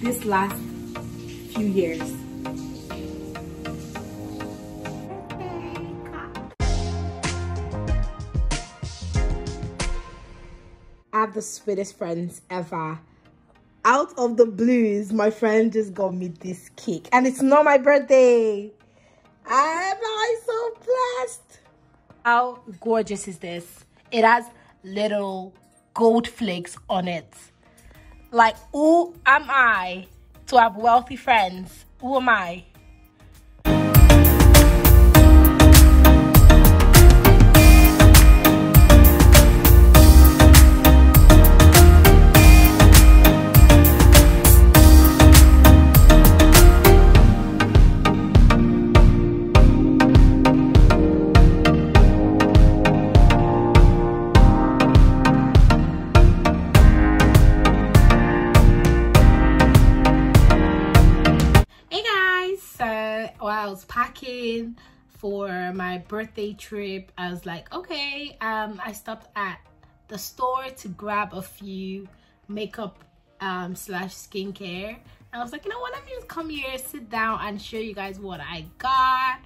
this last few years. I have the sweetest friends ever. Out of the blues, my friend just got me this cake, and it's not my birthday. Am I so blessed? How gorgeous is this? It has little gold flakes on it. Like, who am I to have wealthy friends? Who am I? I was packing for my birthday trip. I was like, okay, I stopped at the store to grab a few makeup slash skincare, and I was like, you know what, let me just come here, sit down and show you guys what I got.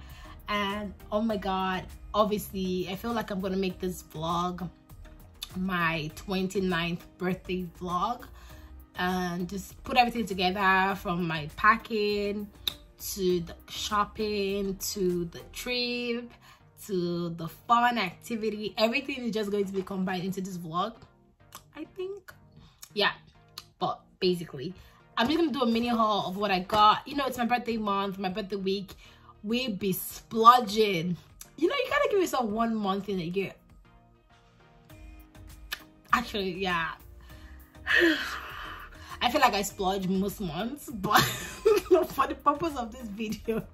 And oh my god, obviously I feel like I'm gonna make this vlog my 29th birthday vlog and just put everything together, from my packing to the shopping to the trip to the fun activity. Everything is just going to be combined into this vlog, I think. Yeah, but basically I'm just gonna do a mini haul of what I got. You know, it's my birthday month, my birthday week. We be splurging. You know, you gotta give yourself 1 month in a year. Actually, yeah. I feel like I splurge most months, but for the purpose of this video,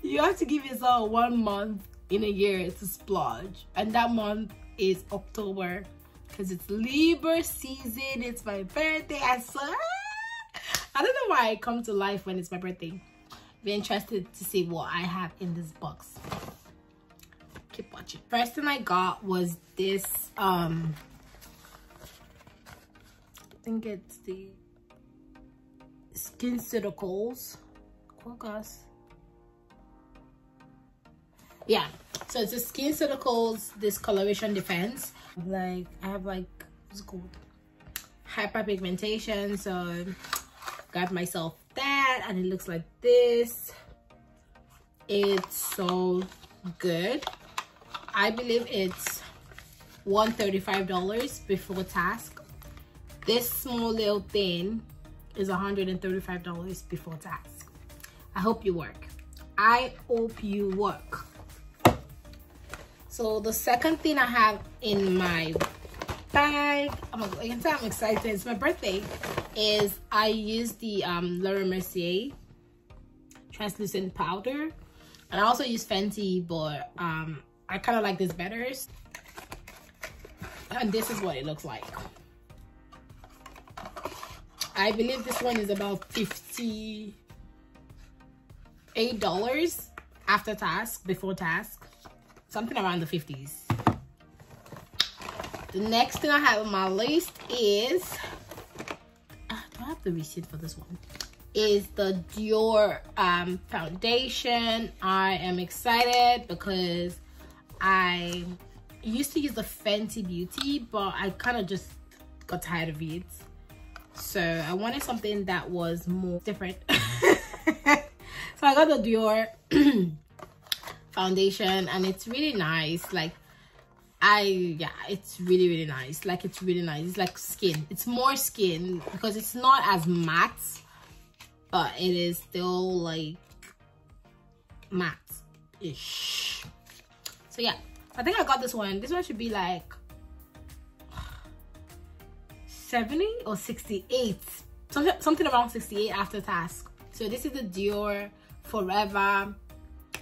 you have to give yourself 1 month in a year to splurge, and that month is October because it's Libra season. It's my birthday. I don't know why I come to life when it's my birthday. Be interested to see what I have in this box. Keep watching. First thing I got was this I think it's the SkinCeuticals. Yeah, so it's a SkinCeuticals discoloration defense. Like, I have like, what's it called, hyperpigmentation, so got myself that, and it looks like this. It's so good. I believe it's $135 before tax. This small little thing is $135 before tax. I hope you work. I hope you work. So the second thing I have in my bag, I can tell I'm excited, it's my birthday, is I use the Laura Mercier translucent powder, and I also use Fenty, but I kind of like this better. And this is what it looks like. I believe this one is about $58 after tax, before tax, something around the 50s. The next thing I have on my list is, do I have the receipt for this one? Is the Dior foundation. I am excited because I used to use the Fenty Beauty, but I kind of just got tired of it. So I wanted something that was more different. So I got the Dior foundation, and it's really nice. Like, it's really nice. Like, it's really nice. It's like skin. It's more skin because it's not as matte, but it is still like matte-ish. So yeah, I think I got this one. This one should be like 70 or 68, something around 68 after tax. So this is the Dior Forever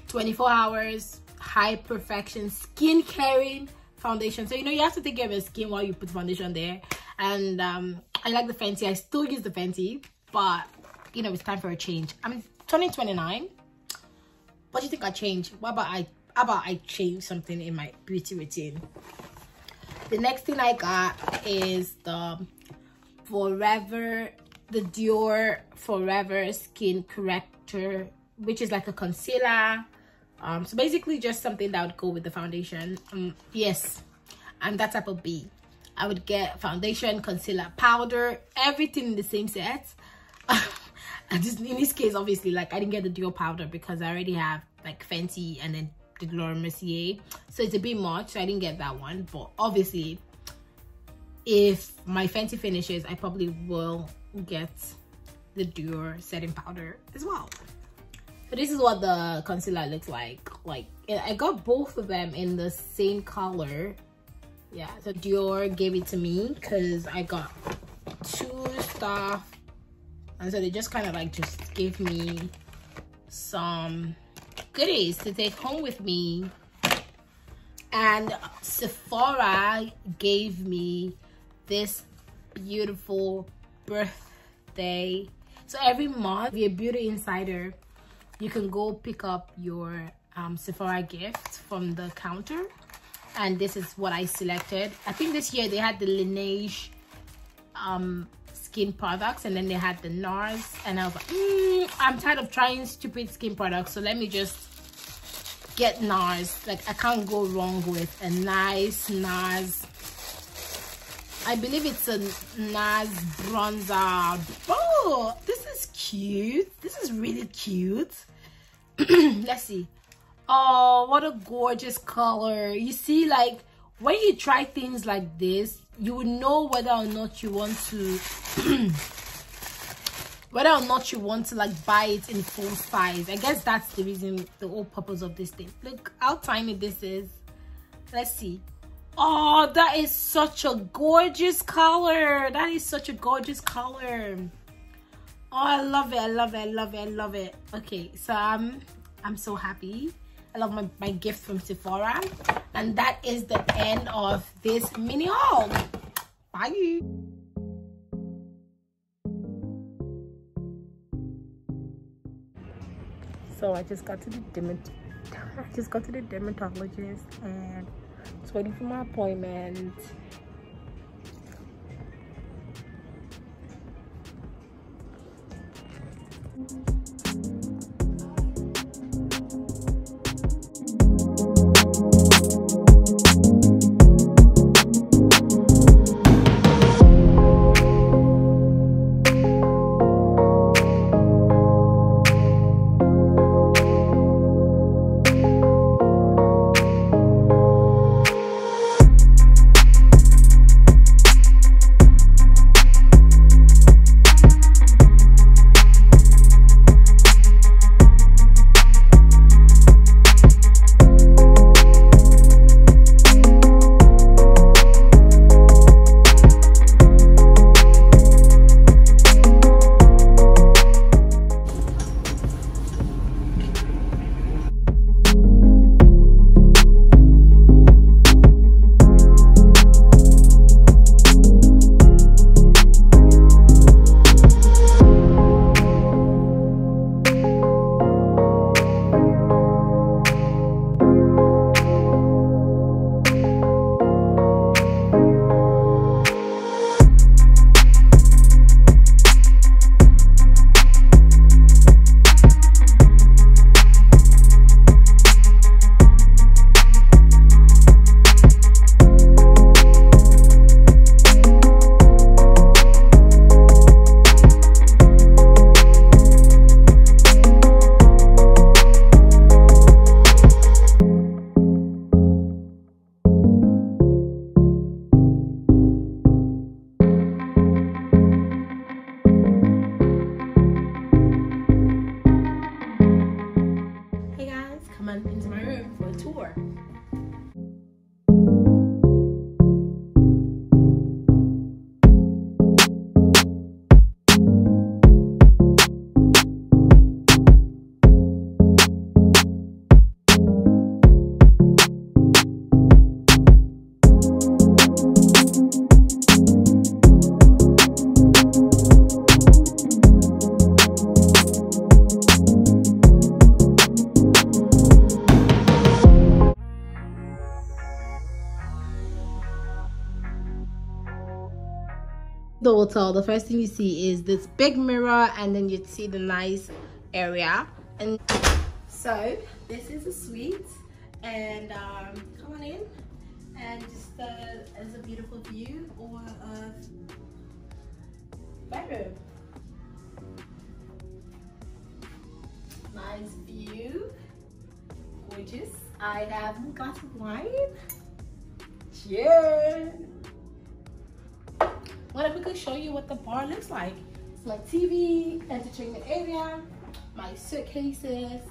24 hours high perfection skin caring foundation. So you know, you have to take care of your skin while you put foundation there. And I like the Fenty. I still use the Fenty, but you know, it's time for a change. I'm turning 29. What do you think I change? How about I change something in my beauty routine? The next thing I got is the Forever the Dior Forever Skin Corrector, which is like a concealer. So basically just something that would go with the foundation. Yes, I'm that type of bee. I would get foundation, concealer, powder, everything in the same set. And just in this case, obviously, like I didn't get the Dior powder because I already have like Fenty and then the Laura Mercier, so it's a bit much, so I didn't get that one. But obviously, if my Fenty finishes, I probably will get the Dior setting powder as well. So this is what the concealer looks like. Like I got both of them in the same color. Yeah, so Dior gave it to me because I got 2 stuff, and so they just kind of like just gave me some goodies to take home with me. And Sephora gave me this beautiful birthday. So every month, if you're a beauty insider, you can go pick up your Sephora gift from the counter, and this is what I selected. I think this year they had the Laneige skin products, and then they had the NARS, and I was like, I'm tired of trying stupid skin products, so let me just get NARS. Like I can't go wrong with a nice NARS. I believe it's a NARS bronzer. Oh, this is cute. This is really cute. Let's see. Oh, what a gorgeous color. You see, like when you try things like this, you would know whether or not you want to like buy it in full size. I guess that's the reason, the whole purpose of this thing. Look how tiny this is. Let's see. Oh, that is such a gorgeous color. That is such a gorgeous color. Oh, I love it. I love it. I love it. I love it. Okay, so I'm so happy. I love my gift from Sephora. And that is the end of this mini haul. Bye. So I just got to the dermatologist and just waiting for my appointment. Into my room for a tour. the hotel, the first thing you see is this big mirror, and then you'd see the nice area. And so this is a suite, and come on in, and just there's a beautiful view of bedroom. Nice view, gorgeous. I have a glass of wine. Cheers. I'm gonna quickly show you what the bar looks like. It's my TV, entertainment area, my suitcases.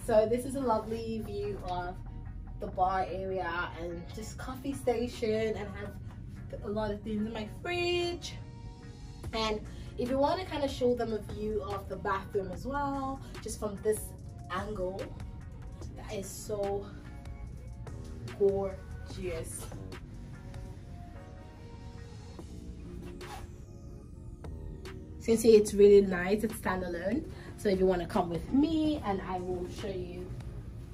So this is a lovely view of the bar area and just coffee station, and I have a lot of things in my fridge. And if you want to kind of show them a view of the bathroom as well, just from this angle, that is so gorgeous. Since it's really nice, it's standalone. So if you want to come with me, and I will show you.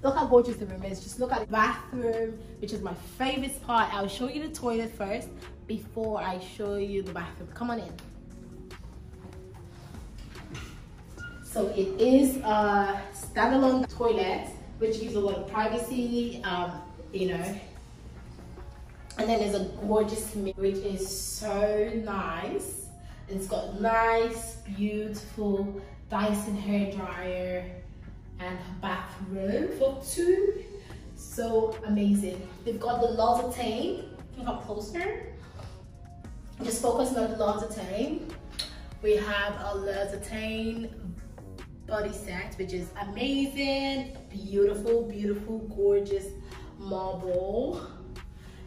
Look how gorgeous the room is. Just look at the bathroom, which is my favorite part. I'll show you the toilet first before I show you the bathroom. Come on in. So it is a standalone toilet, which gives a lot of privacy, you know. And then there's a gorgeous mirror, which is so nice. It's got nice, beautiful Dyson hair dryer and a bathroom for two. So amazing. They've got the L'Occitane. Can you come closer? Just focusing on the L'Occitane. We have a L'Occitane body set, which is amazing. Beautiful, beautiful, gorgeous marble.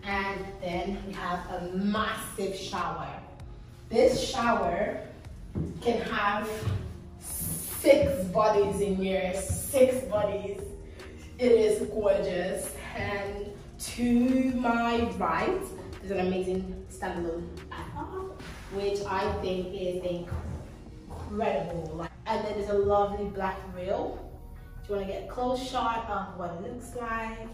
And then we have a massive shower. This shower can have 6 bodies in here, 6 bodies. It is gorgeous. And to my right, there's an amazing standalone bathroom, which I think is incredible. And then there's a lovely black rail. If you want to get a close shot of what it looks like.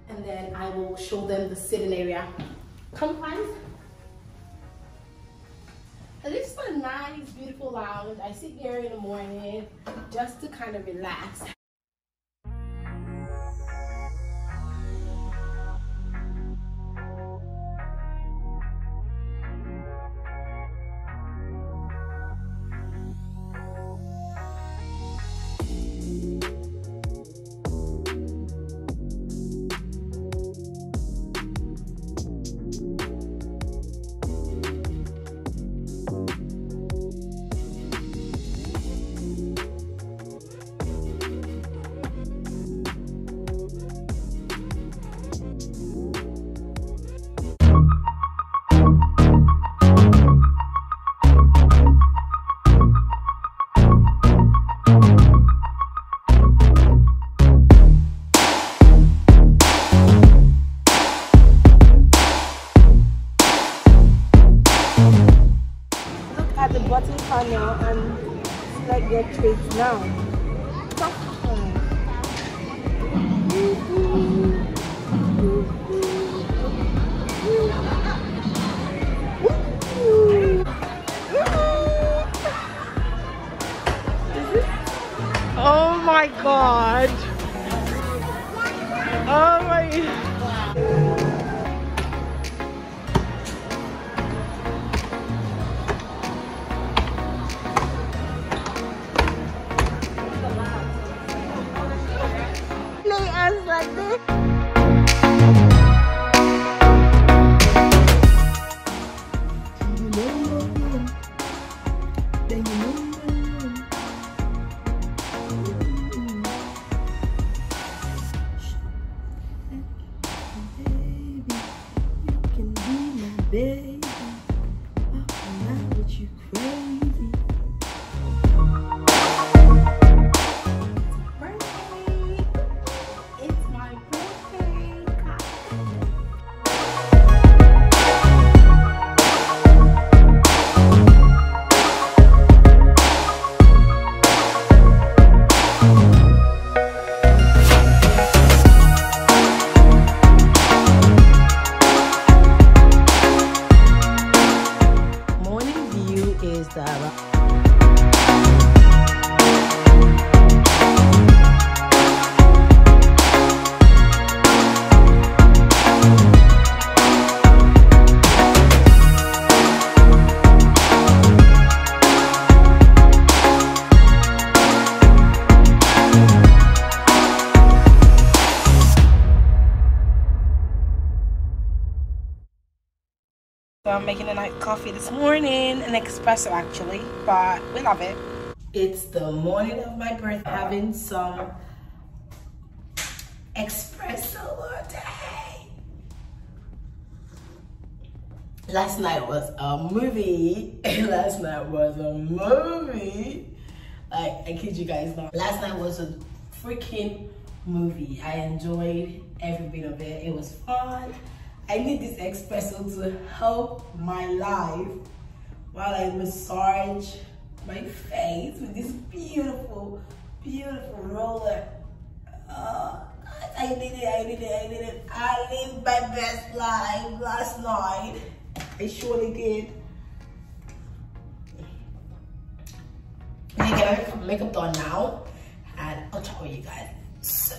And then I will show them the sitting area. Come guys. And this is a nice, beautiful lounge. I sit here in the morning just to kind of relax. And select your treats now. Oh my god. Oh my god. Baby, I'm not with you crazy. It's my birthday. I'm making a nice coffee this morning, an espresso actually, but we love it. It's the morning of my birthday, having some espresso latte. Last night was a movie. Last night was a movie. Like, I kid you guys not. Last night was a freaking movie. I enjoyed every bit of it. It was fun. I need this espresso to help my life while I massage my face with this beautiful, beautiful roller. I did it. I lived my best life last night. I surely did. I'm gonna get my makeup done now, and I'll tell you guys soon.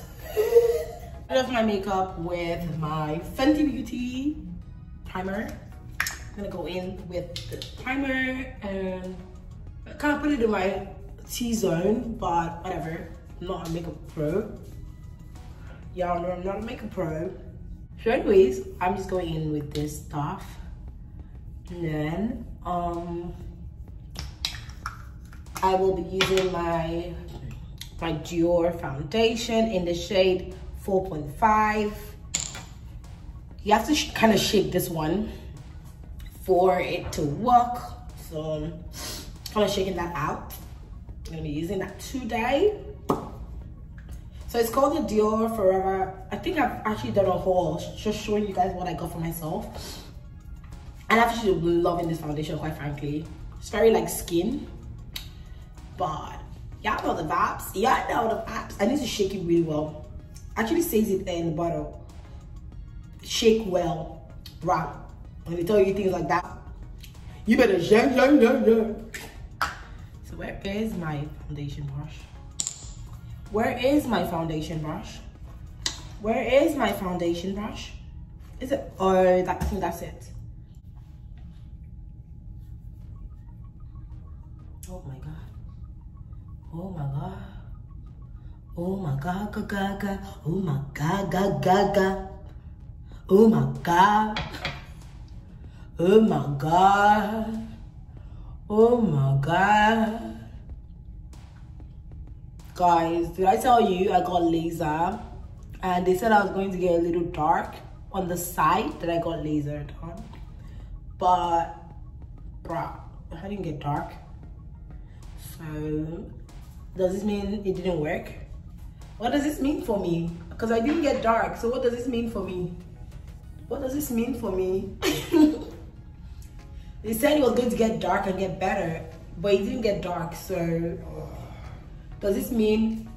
I love my makeup with my Fenty Beauty primer. I'm gonna go in with the primer and kind of put it in my T-zone, but whatever. I'm not a makeup pro. Y'all know I'm not a makeup pro. So anyways, I'm just going in with this stuff. And then I will be using my Dior foundation in the shade 4.5. You have to kind of shake this one for it to work. So I'm kind of shaking that out. I'm gonna be using that today. So it's called the Dior Forever. I think I've actually done a haul just showing you guys what I got for myself. And I've actually been loving this foundation, quite frankly. It's very like skin, but y'all know the vibes. Y'all know the vibes. I need to shake it really well. Actually says it there in the bottle. Shake well, right? When they tell you things like that, you better shake. So where is my foundation brush? Where is my foundation brush? Where is my foundation brush? Is it? Oh, I think that's it. Oh my god. Oh my god. Oh my god, gaga. Oh my god, gaga. Oh my god. Oh my god. Oh my god. Guys, did I tell you I got laser? And they said I was going to get a little dark on the side that I got lasered on. But, bruh, I didn't get dark. So, does this mean it didn't work? What does this mean for me? Because I didn't get dark, so what does this mean for me? What does this mean for me? They said it was going to get dark and get better, but it didn't get dark, so does this mean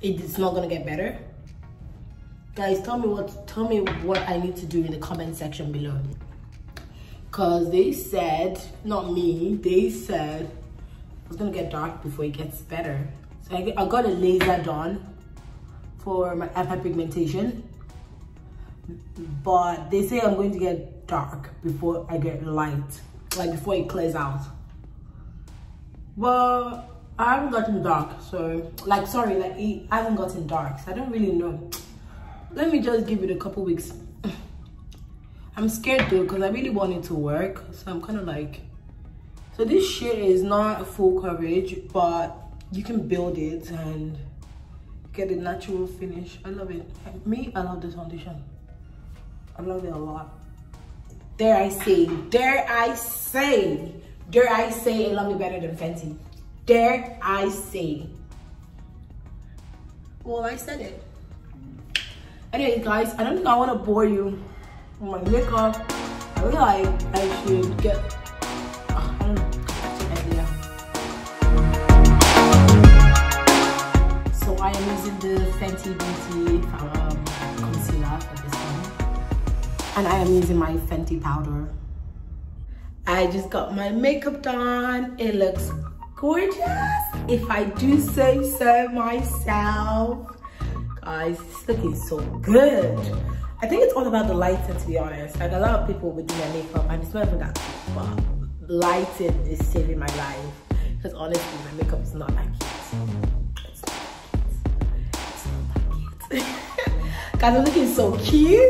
it's not gonna get better? Guys, tell me what I need to do in the comment section below. Cause they said, not me, they said it's gonna get dark before it gets better. So I got a laser done for my hyperpigmentation, but they say I'm going to get dark before I get light, like before it clears out. But I haven't gotten dark, so like sorry, like it hasn't gotten dark, so I don't really know. Let me just give it a couple weeks. I'm scared though, because I really want it to work, so I'm kind of like, so this shit is not full coverage, but you can build it and get a natural finish. I love it. Me, I love this foundation. I love it a lot. Dare I say, I love it better than Fenty. Dare I say. Well, I said it. Anyway, guys, I don't think I want to bore you with my makeup. I feel like I should get, I don't know, that's an idea. So I am using the Fenty Beauty concealer for this one. And I am using my Fenty powder. I just got my makeup done. It looks gorgeous, if I do say so myself. Guys, it's looking so good. I think it's all about the lighting, to be honest. Like a lot of people would do their makeup and it's not even that, but lighting is saving my life. Because honestly, my makeup is not that cute. It's not that cute. Guys, I'm looking so cute.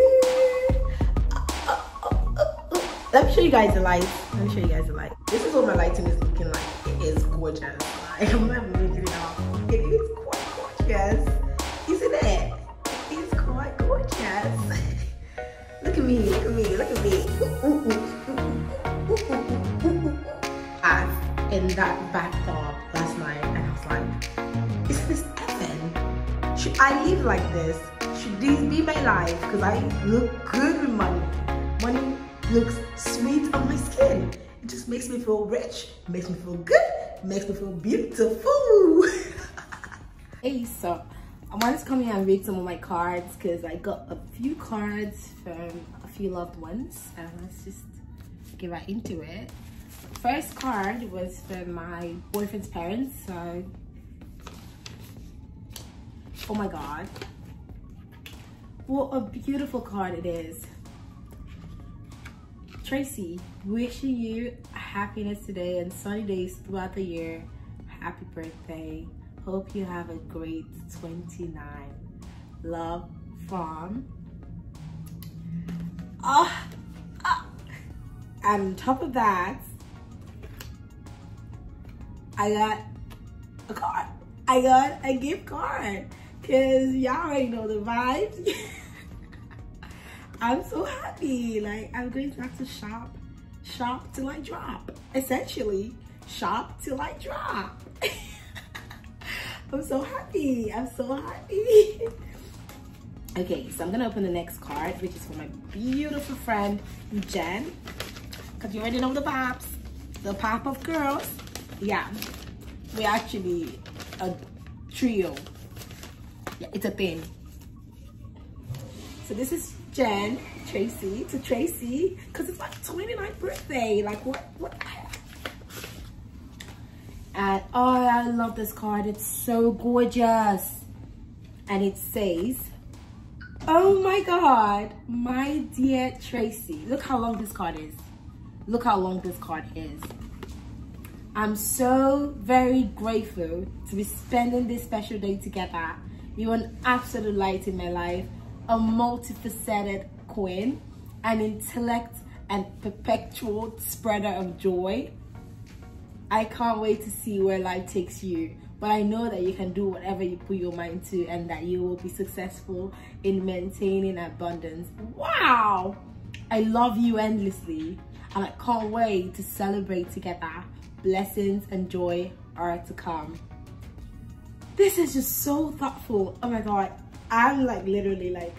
Let me show you guys the light. Let me show you guys the light. This is what my lighting is looking like. It is gorgeous. I'm not making it up. It is quite gorgeous. Isn't it? It's quite gorgeous. Look at me, look at me, look at me. In that bathtub last night, and I was like, is this heaven? Should I live like this? Should this be my life? Because I look good with money. Money looks sweet on my skin. It just makes me feel rich, makes me feel good, makes me feel beautiful. Hey, so I wanted to come here and read some of my cards because I got a few cards from a few loved ones, and let's just get right into it. First card was from my boyfriend's parents, so oh my god, what a beautiful card it is. Tracy, wishing you happiness today and sunny days throughout the year. Happy birthday. Hope you have a great 29. Love from and on top of that, I got a card. I got a gift card because y'all already know the vibes. I'm so happy. Like, I'm going to have to shop till I drop. Essentially, shop till I drop. I'm so happy. I'm so happy. Okay, so I'm gonna open the next card, which is for my beautiful friend Jen, because you already know the vibes, the pop of girls. Yeah, we're actually a trio. Yeah, it's a thing. So this is Jen, Tracy, to Tracy, because it's my 29th birthday. Like, what the heck? And oh, I love this card. It's so gorgeous. And it says, oh my god, my dear Tracy. Look how long this card is. Look how long this card is. I'm so very grateful to be spending this special day together. You're an absolute light in my life, a multifaceted queen, an intellect and perpetual spreader of joy. I can't wait to see where life takes you, but I know that you can do whatever you put your mind to and that you will be successful in maintaining abundance. Wow! I love you endlessly and I can't wait to celebrate together. Blessings and joy are to come. This is just so thoughtful. Oh my god, I'm like literally like,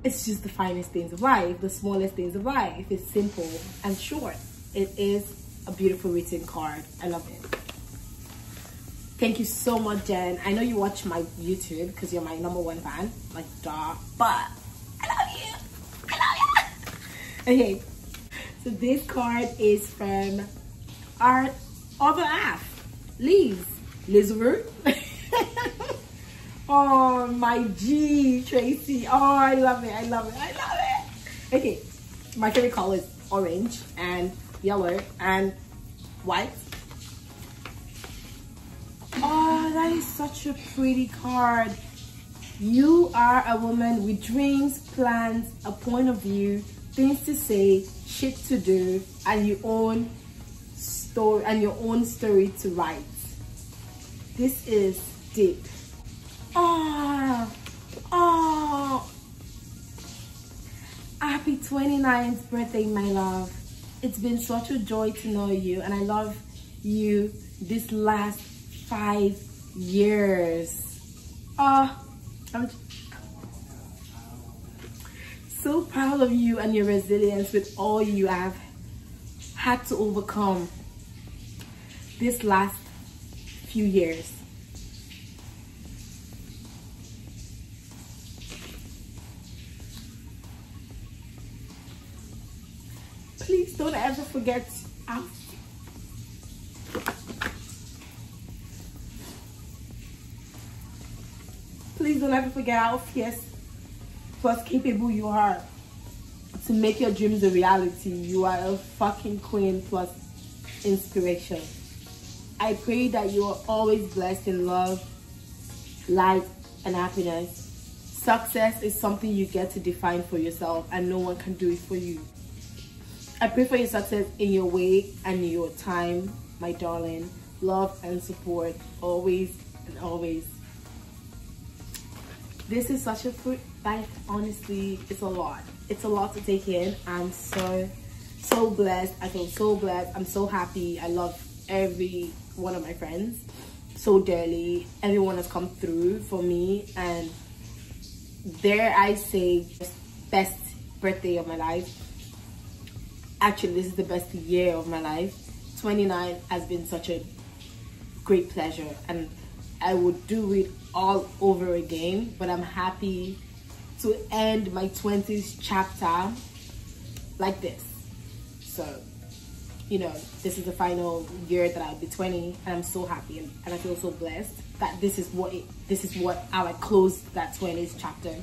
it's just the finest things of life, the smallest things of life. It's simple and short. It is a beautiful written card. I love it. Thank you so much, Jen. I know you watch my YouTube because you're my #1 fan, like duh, but I love you. I love you. Okay, so this card is from our other half, Liz. Lizard. Oh my G, Tracy. Oh, I love it. I love it. I love it. Okay, my favorite color is orange and yellow and white. Oh, that is such a pretty card. You are a woman with dreams, plans, a point of view, things to say, shit to do, and your own story to write. This is deep. Oh, happy 29th birthday, my love. It's been such a joy to know you, and I love you this last 5 years. I'm so proud of you and your resilience with all you have had to overcome this last few years. Please don't ever forget how fierce plus capable you are to make your dreams a reality. You are a fucking queen plus inspiration. I pray that you are always blessed in love, light, and happiness. Success is something you get to define for yourself, and no one can do it for you. I pray for your success in your way and in your time, my darling. Love and support always and always. This is such a fruit, like honestly, it's a lot. It's a lot to take in. I'm so blessed. I feel so blessed. I'm so happy. I love every one of my friends so dearly. Everyone has come through for me, and dare I say, best birthday of my life. Actually, this is the best year of my life. 29 has been such a great pleasure, and I would do it all over again, but I'm happy to end my 20s chapter like this. So, you know, this is the final year that I'll be 20, and I'm so happy, and I feel so blessed that this is how I closed that 20s chapter.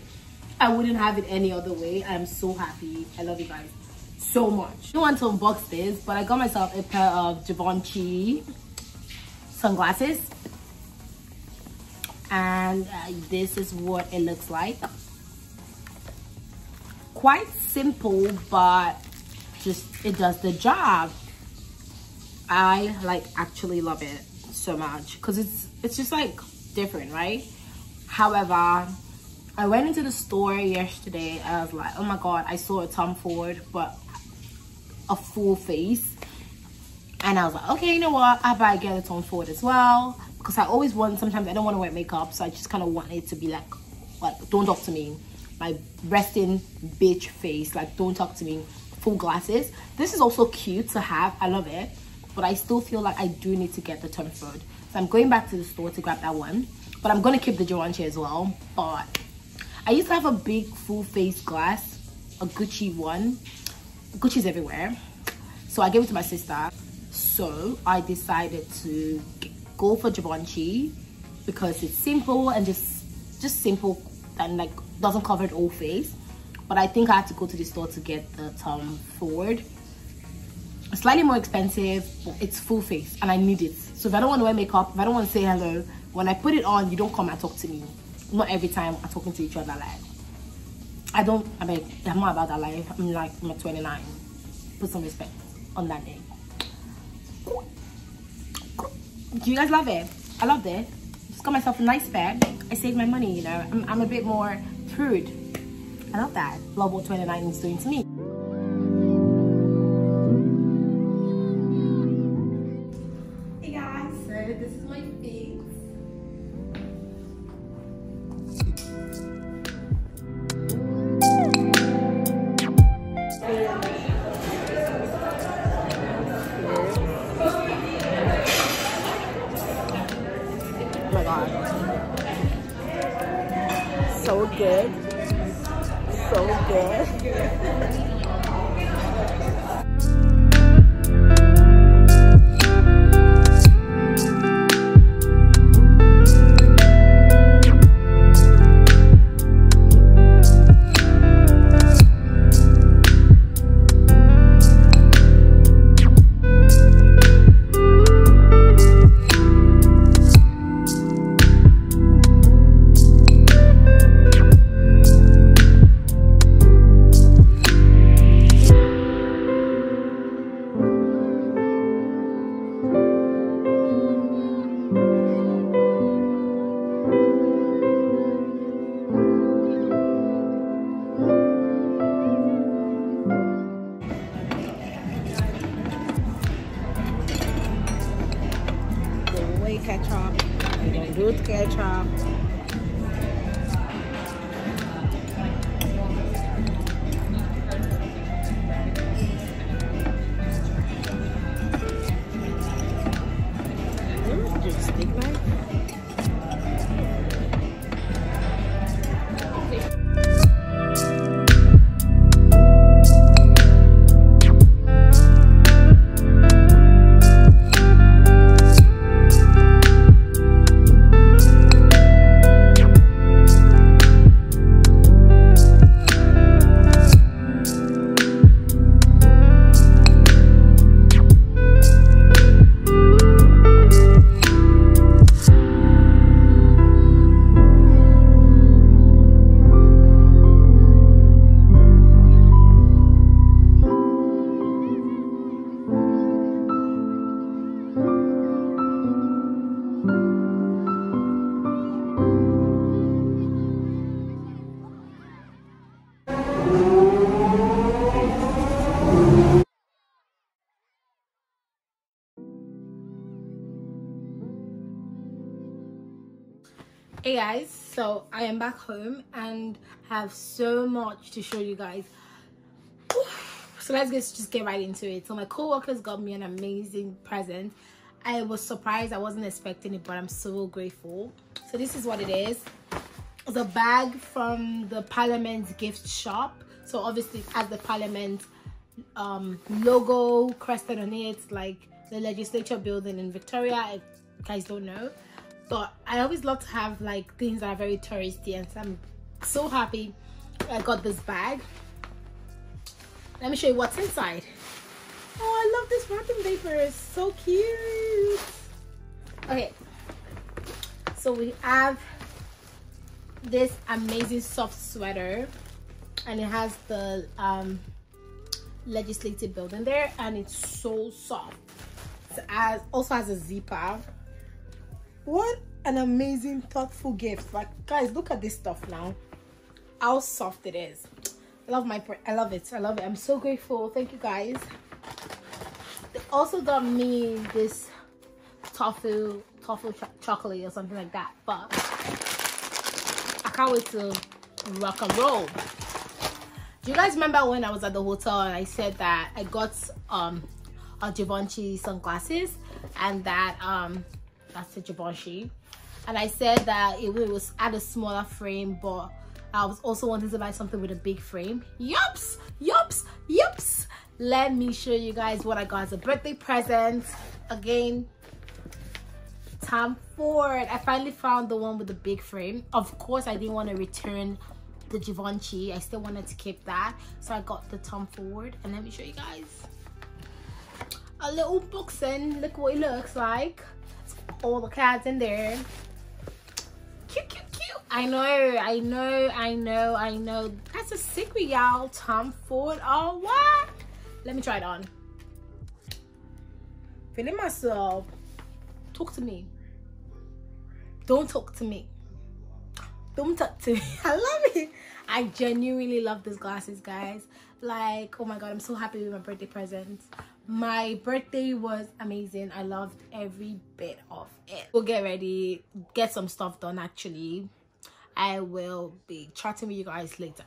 I wouldn't have it any other way. I'm so happy. I love you guys so much. I don't want to unbox this, but I got myself a pair of Givenchy sunglasses, and this is what it looks like. Quite simple, but just it does the job. I like actually love it so much because it's just like different, right? However, I went into the store yesterday and I was like, oh my god, I saw a Tom Ford but a full face, and I was like, okay, you know what, I better get a Tom Ford as well, because I always want, sometimes I don't want to wear makeup, so I just kind of want it to be like don't talk to me, my resting bitch face, like don't talk to me, full glasses. This is also cute to have, I love it, but I still feel like I do need to get the Tom Ford, so I'm going back to the store to grab that one, but I'm going to keep the Givenchy as well. But I used to have a big full face glass, a Gucci one. Gucci's everywhere, so I gave it to my sister. So I decided to go for Givenchy because it's simple and just simple and like doesn't cover the whole face. But I think I had to go to the store to get the Tom Ford. It's slightly more expensive, but it's full face and I need it. So if I don't want to wear makeup, if I don't want to say hello, when I put it on, you don't come and talk to me. Not every time we're talking to each other. Like, I'm not about that life. I'm like, I'm at 29. Put some respect on that name. Do you guys love it? I loved it. Just got myself a nice bag. I saved my money, you know. I'm a bit more prude. I love that. Love what 29 is doing to me. Hey guys, so this is my fix. Oh my god, so good, so good. Ketchup, we don't do ketchup. Just stick knife. Hey guys, so I am back home and have so much to show you guys. So let's just get right into it. So my co-workers got me an amazing present. I was surprised, I wasn't expecting it, but I'm so grateful. So this is what it is. It's a bag from the Parliament gift shop. So obviously it has the Parliament logo crested on it, like the legislature building in Victoria. If you guys don't know, but I always love to have like things that are very touristy, and so I'm so happy I got this bag. Let me show you what's inside. Oh, I love this wrapping paper, it's so cute. Okay, so we have this amazing soft sweater, and it has the legislative building there, and it's so soft. It also has a zipper. What an amazing, thoughtful gift. Like, guys, look at this stuff now, how soft it is. I love it. I'm so grateful. Thank you guys. They also got me this tofu chocolate or something like that, but I can't wait to rock and roll. Do you guys remember when I was at the hotel and I said that I got a Givenchy sunglasses, and that that's a Givenchy, and I said that it was at a smaller frame, but I was also wanting to buy something with a big frame. Yups. Let me show you guys what I got as a birthday present. Again, Tom Ford. I finally found the one with the big frame. Of course, I didn't want to return the Givenchy. I still wanted to keep that, so I got the Tom Ford. And let me show you guys a little boxing. Look what it looks like. It's got all the cards in there. Cute. I know. That's a secret, y'all. Tom Ford. Oh, what? Let me try it on. Feeling myself. Talk to me. Don't talk to me. Don't talk to me. I love it. I genuinely love these glasses, guys. Like, oh my god, I'm so happy with my birthday presents. My birthday was amazing. I loved every bit of it. We'll get ready, get some stuff done. Actually, I will be chatting with you guys later.